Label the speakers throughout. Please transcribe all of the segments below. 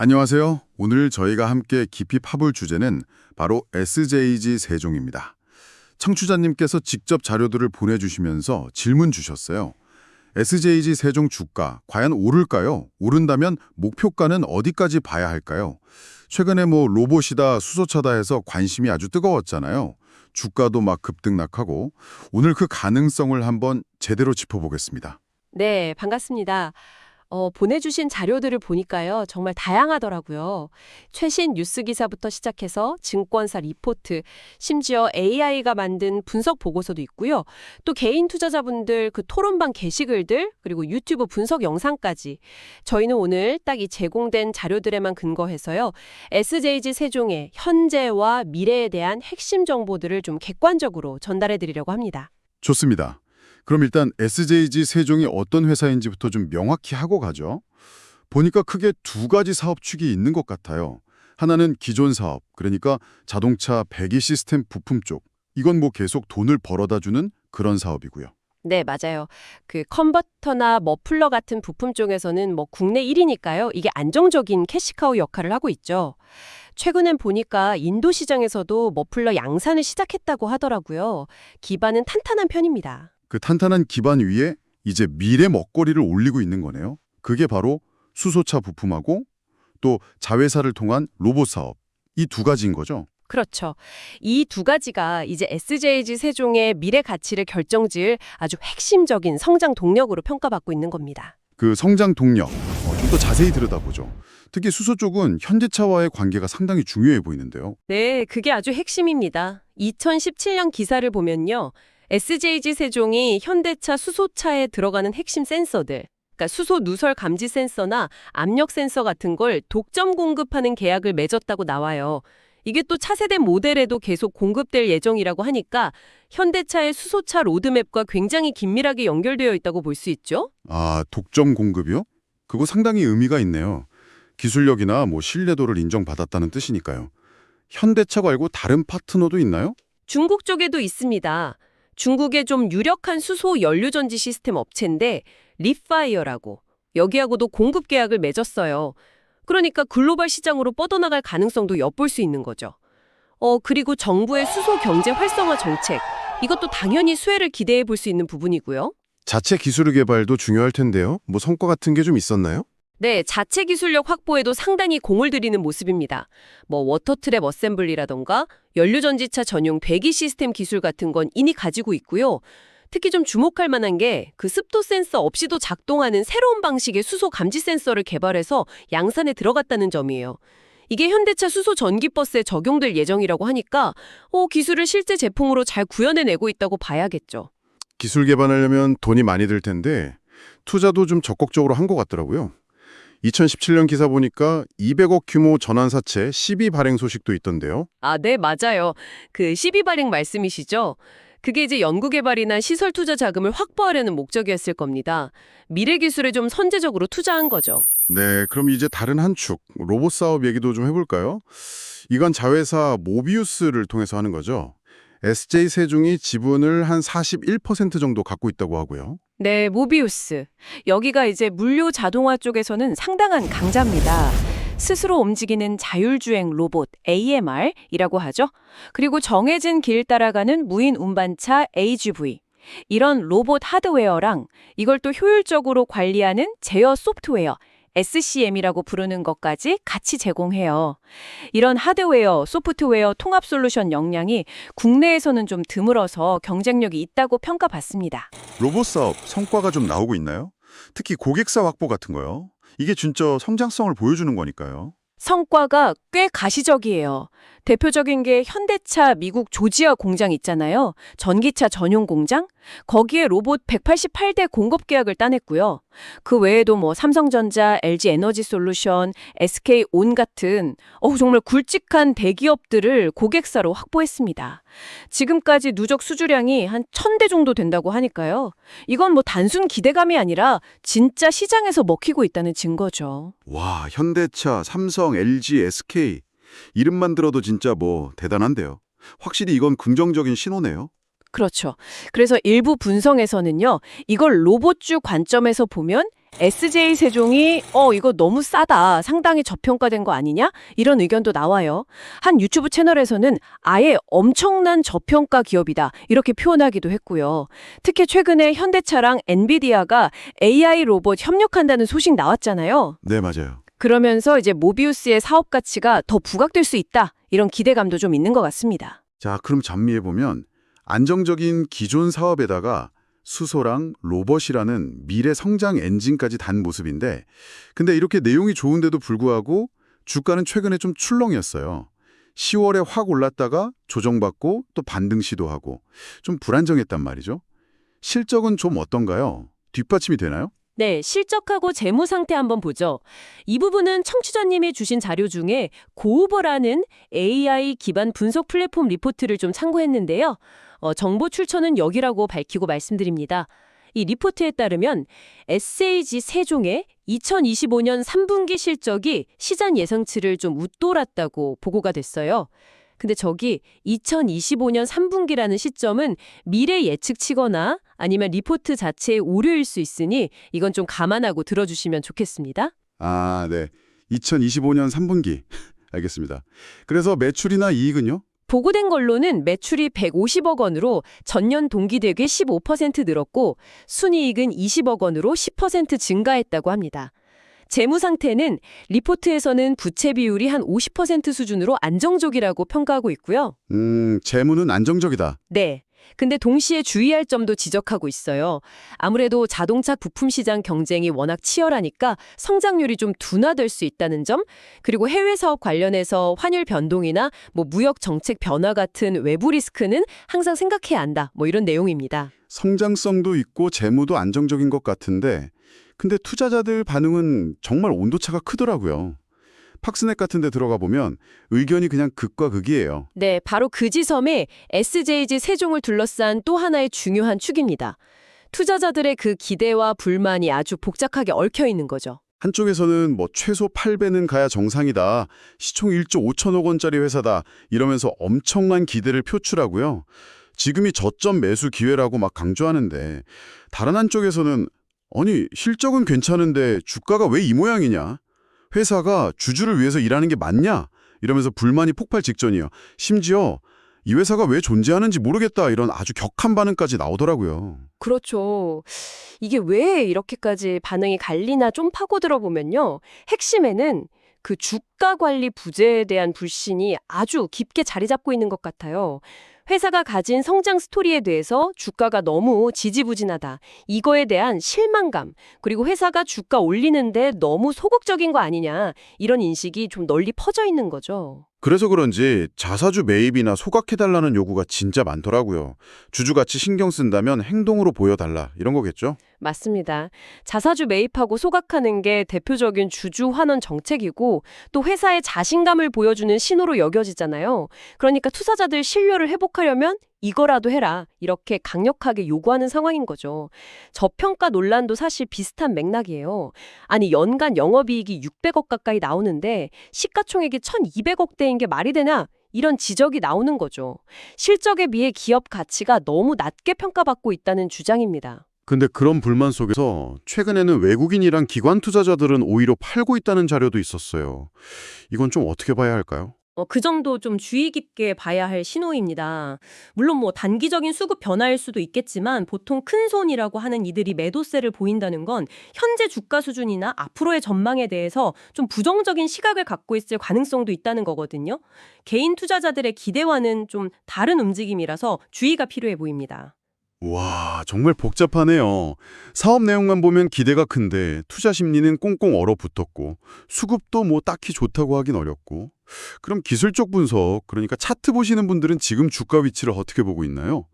Speaker 1: 안녕하세요. 오늘 저희가 함께 깊이 파볼 주제는 바로 SJG 세종입니다. 청취자님께서 직접 자료들을 보내주시면서 질문 주셨어요. SJG 세종 주가 과연 오를까요? 오른다면 목표가는 어디까지 봐야 할까요? 최근에 로봇이다 수소차다 해서 관심이 아주 뜨거웠잖아요. 주가도 막 급등락하고 오늘 그 가능성을 한번 제대로 짚어보겠습니다.
Speaker 2: 네, 반갑습니다. 보내주신 자료들을 보니까요, 정말 다양하더라고요. 최신 뉴스 기사부터 시작해서 증권사 리포트, 심지어 AI가 만든 분석 보고서도 있고요. 또 개인 투자자분들 그 토론방 게시글들, 그리고 유튜브 분석 영상까지. 저희는 오늘 딱 이 제공된 자료들에만 근거해서요, SJG 세종의 현재와 미래에 대한 핵심 정보들을 좀 객관적으로 전달해 드리려고 합니다.
Speaker 1: 좋습니다. 그럼 일단 SJG 세종이 어떤 회사인지부터 좀 명확히 하고 가죠. 보니까 크게 두 가지 사업축이 있는 것 같아요. 하나는 기존 사업, 그러니까 자동차 배기 시스템 부품 쪽. 이건 계속 돈을 벌어다주는 그런 사업이고요.
Speaker 2: 네, 맞아요. 그 컨버터나 머플러 같은 부품 쪽에서는 국내 1위니까요. 이게 안정적인 캐시카우 역할을 하고 있죠. 최근엔 보니까 인도 시장에서도 머플러 양산을 시작했다고 하더라고요. 기반은 탄탄한 편입니다.
Speaker 1: 그 탄탄한 기반 위에 이제 미래 먹거리를 올리고 있는 거네요. 그게 바로 수소차 부품하고 또 자회사를 통한 로봇 사업. 이 두 가지인 거죠.
Speaker 2: 그렇죠. 이 두 가지가 이제 SJG 세종의 미래 가치를 결정지을 아주 핵심적인 성장 동력으로 평가받고 있는 겁니다.
Speaker 1: 그 성장 동력, 좀 더 자세히 들여다보죠. 특히 수소 쪽은 현대차와의 관계가 상당히 중요해 보이는데요.
Speaker 2: 네, 그게 아주 핵심입니다. 2017년 기사를 보면요. SJG 세종이 현대차 수소차에 들어가는 핵심 센서들, 그러니까 수소 누설 감지 센서나 압력 센서 같은 걸 독점 공급하는 계약을 맺었다고 나와요. 이게 또 차세대 모델에도 계속 공급될 예정이라고 하니까 현대차의 수소차 로드맵과 굉장히 긴밀하게 연결되어 있다고 볼 수 있죠.
Speaker 1: 아, 독점 공급이요? 그거 상당히 의미가 있네요. 기술력이나 신뢰도를 인정받았다는 뜻이니까요. 현대차 말고 다른 파트너도 있나요?
Speaker 2: 중국 쪽에도 있습니다. 중국의 좀 유력한 수소 연료전지 시스템 업체인데 립파이어라고 여기하고도 공급 계약을 맺었어요. 그러니까 글로벌 시장으로 뻗어나갈 가능성도 엿볼 수 있는 거죠. 그리고 정부의 수소 경제 활성화 정책, 이것도 당연히 수혜를 기대해 볼 수 있는 부분이고요.
Speaker 3: 자체 기술 개발도 중요할 텐데요. 성과 같은 게 좀 있었나요?
Speaker 2: 네, 자체 기술력 확보에도 상당히 공을 들이는 모습입니다. 워터트랩 어셈블리라던가 연료전지차 전용 배기 시스템 기술 같은 건 이미 가지고 있고요. 특히 좀 주목할 만한 게 그 습도 센서 없이도 작동하는 새로운 방식의 수소 감지 센서를 개발해서 양산에 들어갔다는 점이에요. 이게 현대차 수소 전기버스에 적용될 예정이라고 하니까 기술을 실제 제품으로 잘 구현해내고 있다고 봐야겠죠.
Speaker 3: 기술 개발하려면 돈이 많이 들 텐데 투자도 좀 적극적으로 한 것 같더라고요. 2017년 기사 보니까 200억 규모 전환사채 12 발행 소식도 있던데요.
Speaker 2: 아, 네, 맞아요. 그 12 발행 말씀이시죠? 그게 이제 연구개발이나 시설 투자 자금을 확보하려는 목적이었을 겁니다. 미래 기술에 좀 선제적으로 투자한 거죠.
Speaker 1: 네, 그럼 이제 다른 한 축, 로봇 사업 얘기도 좀 해볼까요? 이건 자회사 모비우스를 통해서 하는 거죠. SJ 세종이 지분을 한 41% 정도 갖고 있다고 하고요.
Speaker 4: 네, 모비우스. 여기가 이제 물류 자동화 쪽에서는 상당한 강자입니다. 스스로 움직이는 자율주행 로봇 AMR이라고 하죠. 그리고 정해진 길 따라가는 무인 운반차 AGV. 이런 로봇 하드웨어랑 이걸 또 효율적으로 관리하는 제어 소프트웨어 SCM이라고 부르는 것까지 같이 제공해요. 이런 하드웨어, 소프트웨어 통합 솔루션 역량이 국내에서는 좀 드물어서 경쟁력이 있다고 평가받습니다.
Speaker 1: 로봇 사업 성과가 좀 나오고 있나요? 특히 고객사 확보 같은 거요. 이게 진짜 성장성을 보여주는 거니까요.
Speaker 4: 성과가 꽤 가시적이에요. 대표적인 게 현대차 미국 조지아 공장 있잖아요. 전기차 전용 공장? 거기에 로봇 188대 공급 계약을 따냈고요. 그 외에도 삼성전자, LG 에너지 솔루션, SK온 같은 정말 굵직한 대기업들을 고객사로 확보했습니다. 지금까지 누적 수주량이 한 1000대 정도 된다고 하니까요. 이건 단순 기대감이 아니라 진짜 시장에서 먹히고 있다는 증거죠.
Speaker 1: 와, 현대차, 삼성, LG, SK 이름만 들어도 진짜 대단한데요. 확실히 이건 긍정적인 신호네요.
Speaker 4: 그렇죠. 그래서 일부 분석에서는요, 이걸 로봇주 관점에서 보면 SJ 세종이 이거 너무 싸다. 상당히 저평가된 거 아니냐? 이런 의견도 나와요. 한 유튜브 채널에서는 아예 엄청난 저평가 기업이다. 이렇게 표현하기도 했고요. 특히 최근에 현대차랑 엔비디아가 AI 로봇 협력한다는 소식 나왔잖아요.
Speaker 3: 네, 맞아요.
Speaker 4: 그러면서 이제 모비우스의 사업 가치가 더 부각될 수 있다. 이런 기대감도 좀 있는 것 같습니다.
Speaker 1: 자, 그럼 잡미해보면 안정적인 기존 사업에다가 수소랑 로봇이라는 미래 성장 엔진까지 단 모습인데, 근데 이렇게 내용이 좋은데도 불구하고 주가는 최근에 좀 출렁였어요. 10월에 확 올랐다가 조정받고 또 반등 시도하고 좀 불안정했단 말이죠. 실적은 좀 어떤가요? 뒷받침이 되나요?
Speaker 2: 네, 실적하고 재무 상태 한번 보죠. 이 부분은 청취자님이 주신 자료 중에 고우버라는 AI 기반 분석 플랫폼 리포트를 좀 참고했는데요. 정보 출처는 여기라고 밝히고 말씀드립니다. 이 리포트에 따르면 SAG 세종의 2025년 3분기 실적이 시장 예상치를 좀 웃돌았다고 보고가 됐어요. 근데 저기 2025년 3분기라는 시점은 미래 예측치거나 아니면 리포트 자체의 오류일 수 있으니 이건 좀 감안하고 들어주시면 좋겠습니다.
Speaker 1: 아, 네. 2025년 3분기. 알겠습니다. 그래서 매출이나 이익은요?
Speaker 2: 보고된 걸로는 매출이 150억 원으로 전년 동기 대비 15% 늘었고 순이익은 20억 원으로 10% 증가했다고 합니다. 재무 상태는 리포트에서는 부채 비율이 한 50% 수준으로 안정적이라고 평가하고 있고요.
Speaker 1: 재무는 안정적이다.
Speaker 2: 네. 근데 동시에 주의할 점도 지적하고 있어요. 아무래도 자동차 부품 시장 경쟁이 워낙 치열하니까 성장률이 좀 둔화될 수 있다는 점, 그리고 해외 사업 관련해서 환율 변동이나 무역 정책 변화 같은 외부 리스크는 항상 생각해야 한다. 이런 내용입니다.
Speaker 1: 성장성도 있고 재무도 안정적인 것 같은데, 근데 투자자들 반응은 정말 온도차가 크더라고요. 팍스넷 같은 데 들어가 보면 의견이 그냥 극과 극이에요.
Speaker 2: 네, 바로 그 지점에 SJG 세종을 둘러싼 또 하나의 중요한 축입니다. 투자자들의 그 기대와 불만이 아주 복잡하게 얽혀 있는 거죠.
Speaker 1: 한쪽에서는 최소 8배는 가야 정상이다. 시총 1조 5천억 원짜리 회사다. 이러면서 엄청난 기대를 표출하고요. 지금이 저점 매수 기회라고 막 강조하는데, 다른 한쪽에서는 아니, 실적은 괜찮은데 주가가 왜 이 모양이냐? 회사가 주주를 위해서 일하는 게 맞냐? 이러면서 불만이 폭발 직전이에요. 심지어 이 회사가 왜 존재하는지 모르겠다. 이런 아주 격한 반응까지 나오더라고요.
Speaker 2: 그렇죠. 이게 왜 이렇게까지 반응이 갈리나 좀 파고들어 보면요. 핵심에는 그 주가 관리 부재에 대한 불신이 아주 깊게 자리 잡고 있는 것 같아요. 회사가 가진 성장 스토리에 대해서 주가가 너무 지지부진하다. 이거에 대한 실망감, 그리고 회사가 주가 올리는데 너무 소극적인 거 아니냐. 이런 인식이 좀 널리 퍼져 있는 거죠.
Speaker 1: 그래서 그런지 자사주 매입이나 소각해달라는 요구가 진짜 많더라고요. 주주가치 신경 쓴다면 행동으로 보여달라. 이런 거겠죠?
Speaker 2: 맞습니다. 자사주 매입하고 소각하는 게 대표적인 주주 환원 정책이고 또 회사의 자신감을 보여주는 신호로 여겨지잖아요. 그러니까 투자자들 신뢰를 회복하려면 이거라도 해라. 이렇게 강력하게 요구하는 상황인 거죠. 저평가 논란도 사실 비슷한 맥락이에요. 아니 연간 영업이익이 600억 가까이 나오는데 시가총액이 1200억대인 게 말이 되나? 이런 지적이 나오는 거죠. 실적에 비해 기업 가치가 너무 낮게 평가받고 있다는 주장입니다.
Speaker 3: 근데 그런 불만 속에서 최근에는 외국인이랑 기관 투자자들은 오히려 팔고 있다는 자료도 있었어요. 이건 좀 어떻게 봐야 할까요?
Speaker 2: 그 정도 좀 주의 깊게 봐야 할 신호입니다. 물론 단기적인 수급 변화일 수도 있겠지만 보통 큰 손이라고 하는 이들이 매도세를 보인다는 건 현재 주가 수준이나 앞으로의 전망에 대해서 좀 부정적인 시각을 갖고 있을 가능성도 있다는 거거든요. 개인 투자자들의 기대와는 좀 다른 움직임이라서 주의가 필요해 보입니다.
Speaker 3: 와, 정말 복잡하네요. 사업 내용만 보면 기대가 큰데 투자 심리는 꽁꽁 얼어붙었고 수급도 딱히 좋다고 하긴 어렵고. 그럼 기술적 분석, 그러니까 차트 보시는 분들은 지금 주가 위치를 어떻게 보고 있나요?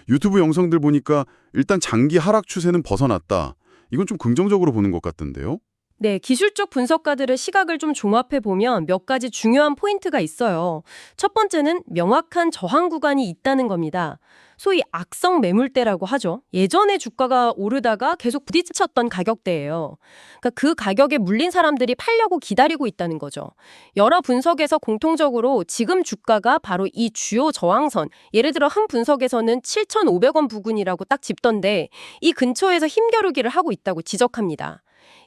Speaker 3: 유튜브 영상들 보니까 일단 장기 하락 추세는 벗어났다. 이건 좀 긍정적으로 보는 것 같던데요?
Speaker 2: 네, 기술적 분석가들의 시각을 좀 종합해 보면 몇 가지 중요한 포인트가 있어요. 첫 번째는 명확한 저항 구간이 있다는 겁니다. 소위 악성 매물대라고 하죠. 예전에 주가가 오르다가 계속 부딪혔던 가격대예요. 그러니까 그 가격에 물린 사람들이 팔려고 기다리고 있다는 거죠. 여러 분석에서 공통적으로 지금 주가가 바로 이 주요 저항선, 예를 들어 한 분석에서는 7,500원 부근이라고 딱 짚던데 이 근처에서 힘겨루기를 하고 있다고 지적합니다.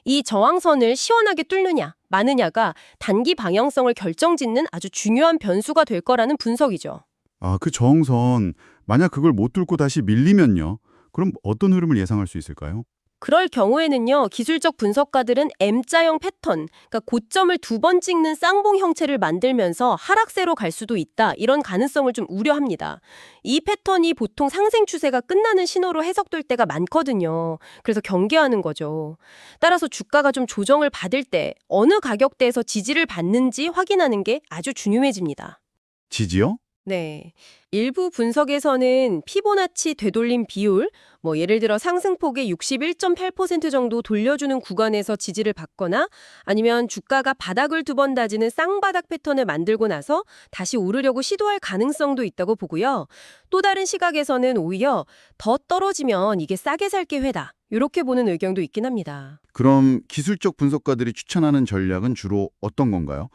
Speaker 2: 이 저항선을 시원하게 뚫느냐, 마느냐가 단기 방향성을 결정짓는 아주 중요한 변수가 될 거라는 분석이죠.
Speaker 3: 아, 그 저항선 만약 그걸 못 뚫고 다시 밀리면요. 그럼 어떤 흐름을 예상할 수 있을까요?
Speaker 2: 그럴 경우에는요, 기술적 분석가들은 M자형 패턴, 그러니까 고점을 2번 찍는 쌍봉 형체를 만들면서 하락세로 갈 수도 있다, 이런 가능성을 좀 우려합니다. 이 패턴이 보통 상승 추세가 끝나는 신호로 해석될 때가 많거든요. 그래서 경계하는 거죠. 따라서 주가가 좀 조정을 받을 때 어느 가격대에서 지지를 받는지 확인하는 게 아주 중요해집니다.
Speaker 3: 지지요?
Speaker 2: 네. 일부 분석에서는 피보나치 되돌림 비율, 예를 들어 상승폭의 61.8% 정도 돌려주는 구간에서 지지를 받거나 아니면 주가가 바닥을 2번 다지는 쌍바닥 패턴을 만들고 나서 다시 오르려고 시도할 가능성도 있다고 보고요. 또 다른 시각에서는 오히려 더 떨어지면 이게 싸게 살 기회다, 이렇게 보는 의견도 있긴 합니다.
Speaker 3: 그럼 기술적 분석가들이 추천하는 전략은 주로 어떤 건가요?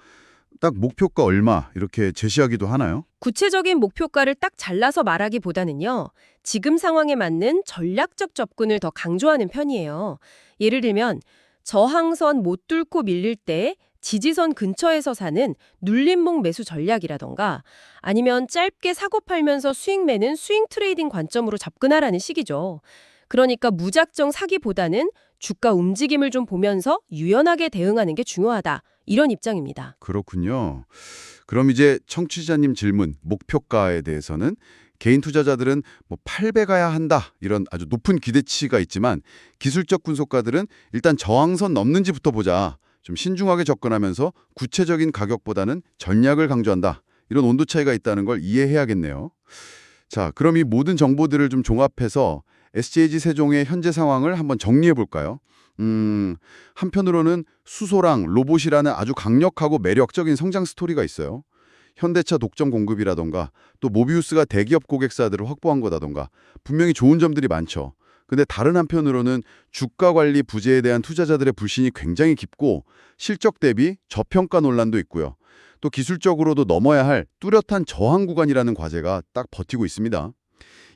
Speaker 3: 딱 목표가 얼마 이렇게 제시하기도 하나요?
Speaker 2: 구체적인 목표가를 딱 잘라서 말하기보다는요, 지금 상황에 맞는 전략적 접근을 더 강조하는 편이에요. 예를 들면 저항선 못 뚫고 밀릴 때 지지선 근처에서 사는 눌림목 매수 전략이라던가 아니면 짧게 사고 팔면서 수익 매는 스윙 트레이딩 관점으로 접근하라는 식이죠. 그러니까 무작정 사기보다는 주가 움직임을 좀 보면서 유연하게 대응하는 게 중요하다, 이런 입장입니다.
Speaker 3: 그렇군요. 그럼 이제 청취자님 질문, 목표가에 대해서는 개인 투자자들은 8배 가야 한다, 이런 아주 높은 기대치가 있지만 기술적 분석가들은 일단 저항선 넘는지부터 보자, 좀 신중하게 접근하면서 구체적인 가격보다는 전략을 강조한다, 이런 온도 차이가 있다는 걸 이해해야겠네요. 자, 그럼 이 모든 정보들을 좀 종합해서 SJG 세종의 현재 상황을 한번 정리해 볼까요? 한편으로는 수소랑 로봇이라는 아주 강력하고 매력적인 성장 스토리가 있어요. 현대차 독점 공급이라던가 또 모비우스가 대기업 고객사들을 확보한 거다던가 분명히 좋은 점들이 많죠. 근데 다른 한편으로는 주가 관리 부재에 대한 투자자들의 불신이 굉장히 깊고 실적 대비 저평가 논란도 있고요. 또 기술적으로도 넘어야 할 뚜렷한 저항 구간이라는 과제가 딱 버티고 있습니다.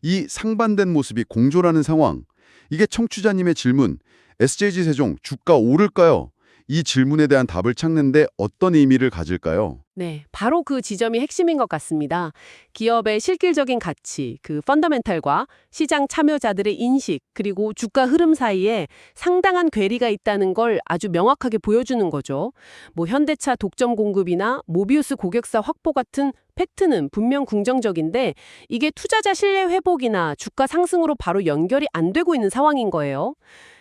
Speaker 3: 이 상반된 모습이 공존하는 상황, 이게 청취자님의 질문, SJG 세종 주가 오를까요? 이 질문에 대한 답을 찾는데 어떤 의미를 가질까요?
Speaker 2: 네, 바로 그 지점이 핵심인 것 같습니다. 기업의 실질적인 가치, 그 펀더멘탈과 시장 참여자들의 인식, 그리고 주가 흐름 사이에 상당한 괴리가 있다는 걸 아주 명확하게 보여주는 거죠. 현대차 독점 공급이나 모비우스 고객사 확보 같은 팩트는 분명 긍정적인데 이게 투자자 신뢰 회복이나 주가 상승으로 바로 연결이 안 되고 있는 상황인 거예요.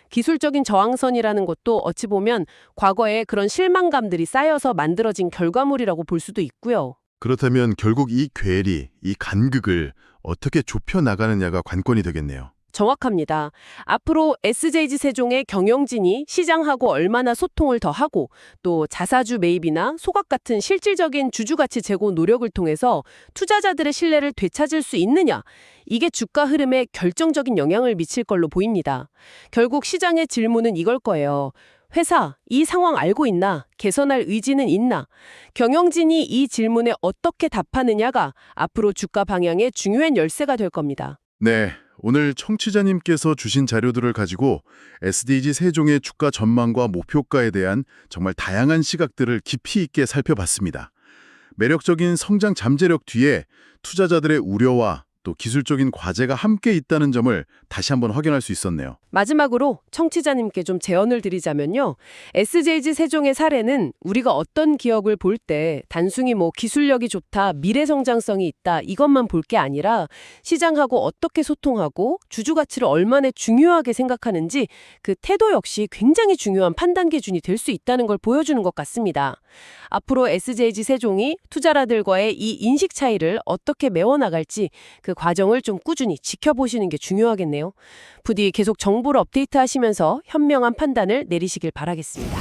Speaker 2: 기술적인 저항선이라는 것도 어찌 보면 과거에 그런 실망감들이 쌓여서 만들어진 결과물이라고 볼 수도 있고요.
Speaker 1: 그렇다면 결국 이 괴리, 이 간극을 어떻게 좁혀 나가느냐가 관건이 되겠네요.
Speaker 2: 정확합니다. 앞으로 SJG 세종의 경영진이 시장하고 얼마나 소통을 더 하고 또 자사주 매입이나 소각 같은 실질적인 주주가치 제고 노력을 통해서 투자자들의 신뢰를 되찾을 수 있느냐, 이게 주가 흐름에 결정적인 영향을 미칠 걸로 보입니다. 결국 시장의 질문은 이걸 거예요. 회사, 이 상황 알고 있나? 개선할 의지는 있나? 경영진이 이 질문에 어떻게 답하느냐가 앞으로 주가 방향의 중요한 열쇠가 될 겁니다.
Speaker 1: 네, 오늘 청취자님께서 주신 자료들을 가지고 SDG 세종의 주가 전망과 목표가에 대한 정말 다양한 시각들을 깊이 있게 살펴봤습니다. 매력적인 성장 잠재력 뒤에 투자자들의 우려와 또 기술적인 과제가 함께 있다는 점을 다시 한번 확인할 수 있었네요.
Speaker 2: 마지막으로 청취자님께 좀 제언을 드리자면요. SJG 세종의 사례는 우리가 어떤 기업을 볼 때 단순히 기술력이 좋다, 미래 성장성이 있다, 이것만 볼 게 아니라 시장하고 어떻게 소통하고 주주 가치를 얼마나 중요하게 생각하는지 그 태도 역시 굉장히 중요한 판단 기준이 될 수 있다는 걸 보여주는 것 같습니다. 앞으로 SJG 세종이 투자자들과의 이 인식 차이를 어떻게 메워나갈지 그 과정을 좀 꾸준히 지켜보시는 게 중요하겠네요. 부디 계속 정보를 업데이트하시면서 현명한 판단을 내리시길 바라겠습니다.